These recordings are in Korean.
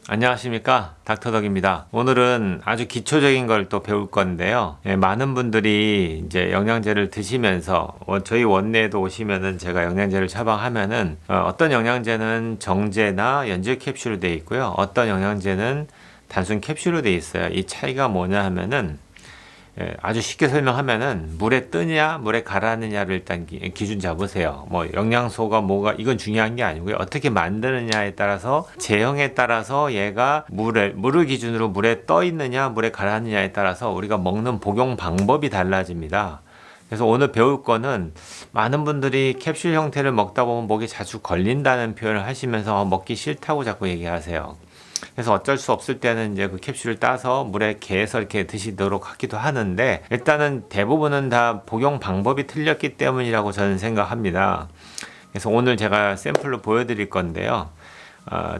안녕하십니까, 닥터덕입니다. 오늘은 아주 기초적인 걸 또 배울 건데요. 많은 분들이 이제 영양제를 드시면서 저희 원내에도 오시면은 제가 영양제를 처방하면은 어떤 영양제는 정제나 연질 캡슐로 되어 있고요. 어떤 영양제는 단순 캡슐로 되어 있어요. 이 차이가 뭐냐 하면은 아주 쉽게 설명하면은 물에 뜨냐 물에 가라앉느냐를 일단 기준 잡으세요. 뭐 영양소가 뭐가 이건 중요한 게 아니고요. 어떻게 만드느냐에 따라서 제형에 따라서 얘가 물을 기준으로 물에 떠 있느냐 물에 가라앉느냐에 따라서 우리가 먹는 복용 방법이 달라집니다. 그래서 오늘 배울 거는 많은 분들이 캡슐 형태를 먹다 보면 목에 자주 걸린다는 표현을 하시면서 먹기 싫다고 자꾸 얘기하세요. 그래서 어쩔 수 없을 때는 이제 그 캡슐을 따서 물에 개서 이렇게 드시도록 하기도 하는데, 일단은 대부분은 다 복용 방법이 틀렸기 때문이라고 저는 생각합니다. 그래서 오늘 제가 샘플로 보여드릴 건데요.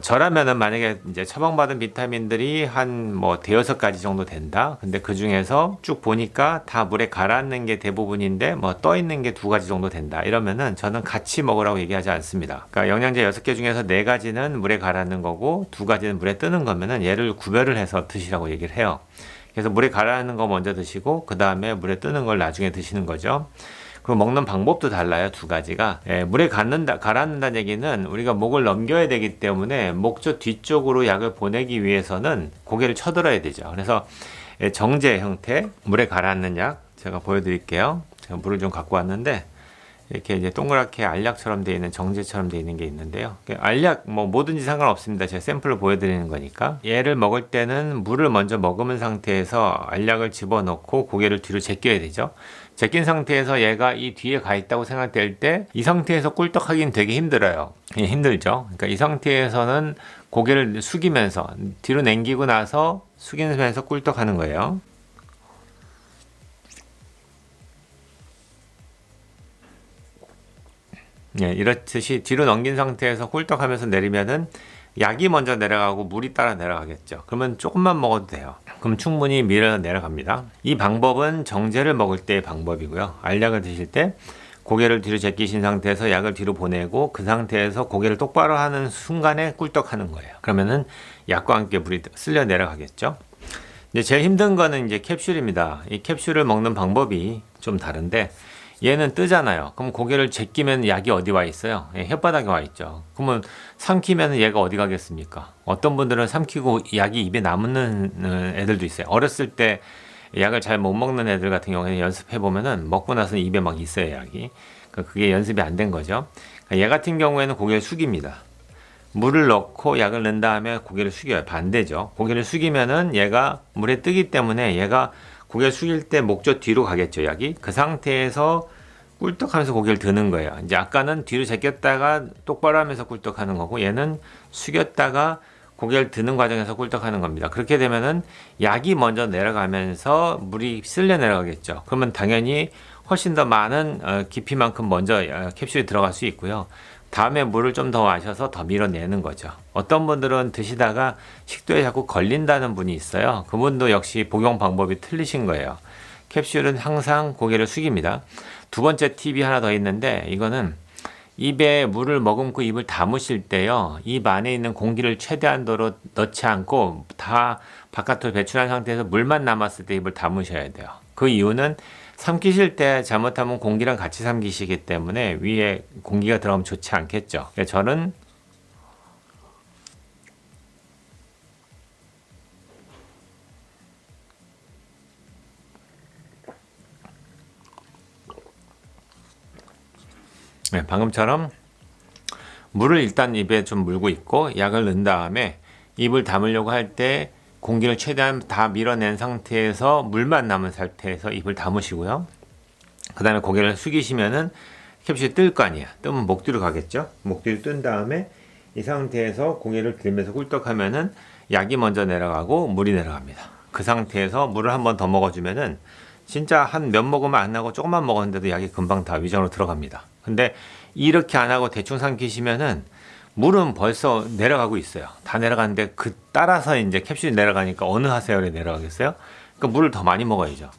저라면은 만약에 이제 처방받은 비타민들이 한 뭐 대여섯 가지 정도 된다. 근데 그 중에서 쭉 보니까 다 물에 가라앉는 게 대부분인데 뭐 떠 있는 게 두 가지 정도 된다. 이러면은 저는 같이 먹으라고 얘기하지 않습니다. 그러니까 영양제 여섯 개 중에서 네 가지는 물에 가라앉는 거고 두 가지는 물에 뜨는 거면은 얘를 구별을 해서 드시라고 얘기를 해요. 그래서 물에 가라앉는 거 먼저 드시고 그 다음에 물에 뜨는 걸 나중에 드시는 거죠. 그리고 먹는 방법도 달라요. 두 가지가. 물에 가라앉는다는 얘기는 우리가 목을 넘겨야 되기 때문에 목젖 뒤쪽으로 약을 보내기 위해서는 고개를 쳐들어야 되죠. 그래서 정제 형태 물에 가라앉는 약 제가 보여드릴게요. 제가 물을 좀 갖고 왔는데 이렇게 이제 동그랗게 알약처럼 되어 있는 정제처럼 되어 있는 게 있는데요. 알약 뭐 뭐든지 상관없습니다. 제가 샘플을 보여드리는 거니까. 얘를 먹을 때는 물을 먼저 머금은 상태에서 알약을 집어넣고 고개를 뒤로 제껴야 되죠. 제낀 상태에서 얘가 이 뒤에 가 있다고 생각될 때 이 상태에서 꿀떡하기는 되게 힘들어요. 힘들죠. 그러니까 이 상태에서는 고개를 숙이면서 뒤로 당기고 나서 숙이면서 꿀떡하는 거예요. 이렇듯이 뒤로 넘긴 상태에서 꿀떡하면서 내리면은 약이 먼저 내려가고 물이 따라 내려가겠죠. 그러면 조금만 먹어도 돼요. 그럼 충분히 밀어 내려갑니다. 이 방법은 정제를 먹을 때의 방법이고요. 알약을 드실 때 고개를 뒤로 제끼신 상태에서 약을 뒤로 보내고 그 상태에서 고개를 똑바로 하는 순간에 꿀떡하는 거예요. 그러면은 약과 함께 물이 쓸려 내려가겠죠. 이제 제일 힘든 거는 이제 캡슐입니다. 이 캡슐을 먹는 방법이 좀 다른데 얘는 뜨잖아요. 그럼 고개를 제끼면 약이 어디 와 있어요? 혓바닥에 와 있죠. 그러면 삼키면 얘가 어디 가겠습니까? 어떤 분들은 삼키고 약이 입에 남는 애들도 있어요. 어렸을 때 약을 잘 못 먹는 애들 같은 경우에는 연습해 보면은 먹고 나서 입에 막 있어요, 약이. 그게 연습이 안 된 거죠. 얘 같은 경우에는 고개를 숙입니다. 물을 넣고 약을 넣은 다음에 고개를 숙여요. 반대죠. 고개를 숙이면은 얘가 물에 뜨기 때문에 얘가 고개를 숙일 때 목젖 뒤로 가겠죠, 약이. 그 상태에서 꿀떡하면서 고개를 드는 거예요. 이제 아까는 뒤로 제꼈다가 똑바로 하면서 꿀떡하는 거고 얘는 숙였다가 고개를 드는 과정에서 꿀떡하는 겁니다. 그렇게 되면은 약이 먼저 내려가면서 물이 쓸려 내려가겠죠. 그러면 당연히 훨씬 더 많은 깊이만큼 먼저 캡슐이 들어갈 수 있고요. 다음에 물을 좀 더 마셔서 더 밀어내는 거죠. 어떤 분들은 드시다가 식도에 자꾸 걸린다는 분이 있어요. 그분도 역시 복용 방법이 틀리신 거예요. 캡슐은 항상 고개를 숙입니다. 두 번째 팁이 하나 더 있는데 이거는 입에 물을 머금고 입을 다무실 때요. 입 안에 있는 공기를 최대한도로 넣지 않고 다 바깥으로 배출한 상태에서 물만 남았을 때 입을 다무셔야 돼요. 그 이유는 삼키실 때 잘못하면 공기랑 같이 삼키시기 때문에 위에 공기가 들어가면 좋지 않겠죠. 저는 방금처럼 물을 일단 입에 좀 물고 있고 약을 넣은 다음에 입을 담으려고 할 때 공기를 최대한 다 밀어낸 상태에서 물만 남은 상태에서 입을 담으시고요. 그 다음에 고개를 숙이시면은 캡슐이 뜰 거 아니야. 뜨면 목 뒤로 가겠죠. 목 뒤로 뜬 다음에 이 상태에서 고개를 들면서 꿀떡하면은 약이 먼저 내려가고 물이 내려갑니다. 그 상태에서 물을 한 번 더 먹어주면은 진짜 한 몇 모금은 안 하고 조금만 먹었는데도 약이 금방 다 위장으로 들어갑니다. 근데 이렇게 안 하고 대충 삼키시면은 물은 벌써 내려가고 있어요. 다 내려가는데 따라서 이제 캡슐이 내려가니까 어느 하세열에 내려가겠어요? 그러니까 물을 더 많이 먹어야죠.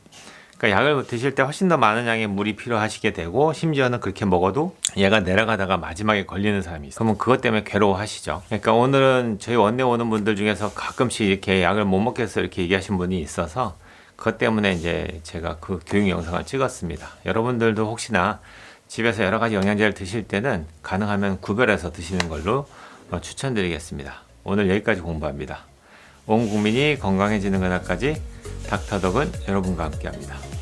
그러니까 약을 드실 때 훨씬 더 많은 양의 물이 필요하시게 되고 심지어는 그렇게 먹어도 얘가 내려가다가 마지막에 걸리는 사람이 있어요. 그러면 그것 때문에 괴로워하시죠. 그러니까 오늘은 저희 원내 오는 분들 중에서 가끔씩 이렇게 약을 못 먹겠어 이렇게 얘기하신 분이 있어서 그것 때문에 이제 제가 그 교육 영상을 찍었습니다. 여러분들도 혹시나 집에서 여러 가지 영양제를 드실 때는 가능하면 구별해서 드시는 걸로 추천드리겠습니다. 오늘 여기까지 공부합니다. 온 국민이 건강해지는 그날까지 닥터덕은 여러분과 함께합니다.